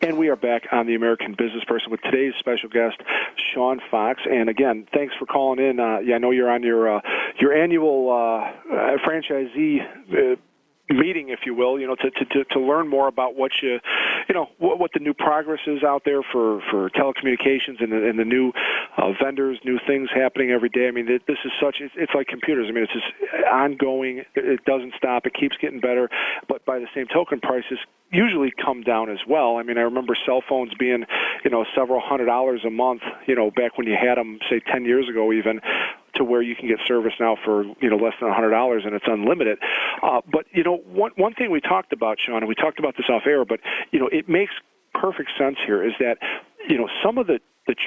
And we are back on The American Business Person with today's special guest, Sean Fox. And again, thanks for calling in. I know you're on your annual franchisee meeting, if you will, to learn more about what what the new progress is out there for telecommunications and the new vendors, new things happening every day. I mean, this is it's like computers. I mean, it's just ongoing. It doesn't stop. It keeps getting better. But by the same token, prices usually come down as well. I mean, I remember cell phones being, several $100s a month, back when you had them, say, 10 years ago even, to where you can get service now for, less than $100 and it's unlimited. But, one thing we talked about, Sean, and we talked about this off air, but, it makes perfect sense here is that, some of the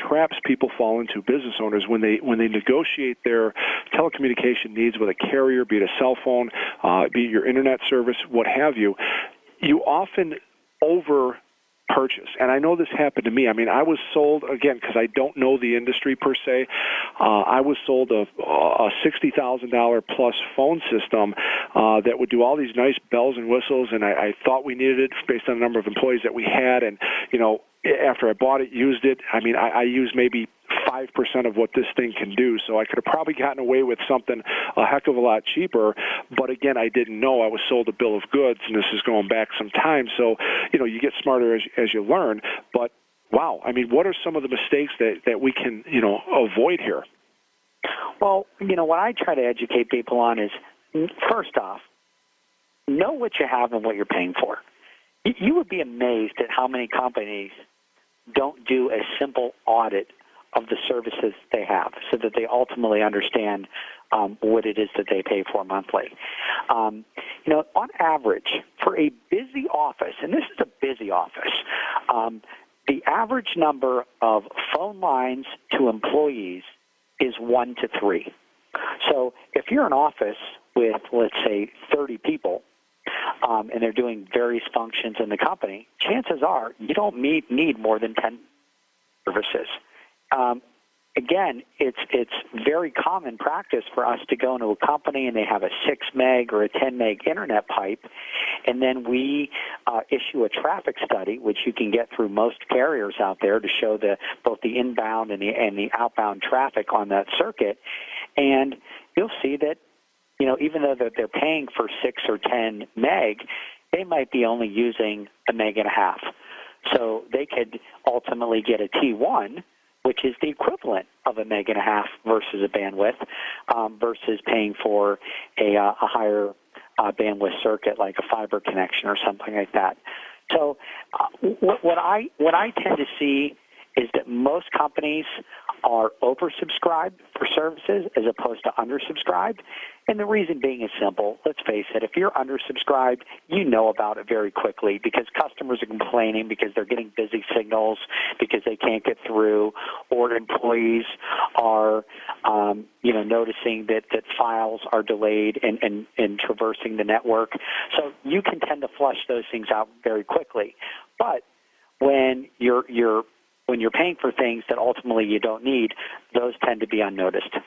traps people fall into, business owners, when they negotiate their telecommunication needs with a carrier, be it a cell phone, be it your internet service, what have you, you often over-purchase. And I know this happened to me. I mean, I was sold, again, because I don't know the industry per se, I was sold a $60,000 plus phone system that would do all these nice bells and whistles, and I thought we needed it based on the number of employees that we had. And, after I bought it, used it, I mean, I used maybe 5% of what this thing can do, so I could have probably gotten away with something a heck of a lot cheaper. But again, I didn't know. I was sold a bill of goods, and this is going back some time. So, you get smarter as you learn. But wow, I mean, what are some of the mistakes that we can, avoid here? Well, what I try to educate people on is, first off, know what you have and what you're paying for. You would be amazed at how many companies don't do a simple audit of the services they have so that they ultimately understand what it is that they pay for monthly. On average, for a busy office, and this is a busy office, the average number of phone lines to employees is 1 to 3. So if you're an office with, let's say, 30 people, and they're doing various functions in the company, chances are you don't need more than 10 services. Again, it's very common practice for us to go into a company and they have a 6 meg or a 10 meg internet pipe, and then we issue a traffic study, which you can get through most carriers out there to show both the inbound and the outbound traffic on that circuit, and you'll see that even though they're paying for 6 or 10 meg, they might be only using 1.5 meg. So they could ultimately get a T1, which is the equivalent of 1.5 meg versus a bandwidth, versus paying for a higher bandwidth circuit like a fiber connection or something like that. So what I tend to see is that most companies are oversubscribed for services as opposed to undersubscribed. And the reason being is simple. Let's face it, if you're undersubscribed, you know about it very quickly because customers are complaining because they're getting busy signals because they can't get through, or employees are noticing that files are delayed and traversing the network. So you can tend to flush those things out very quickly. But when you're paying for things that ultimately you don't need, those tend to be unnoticed.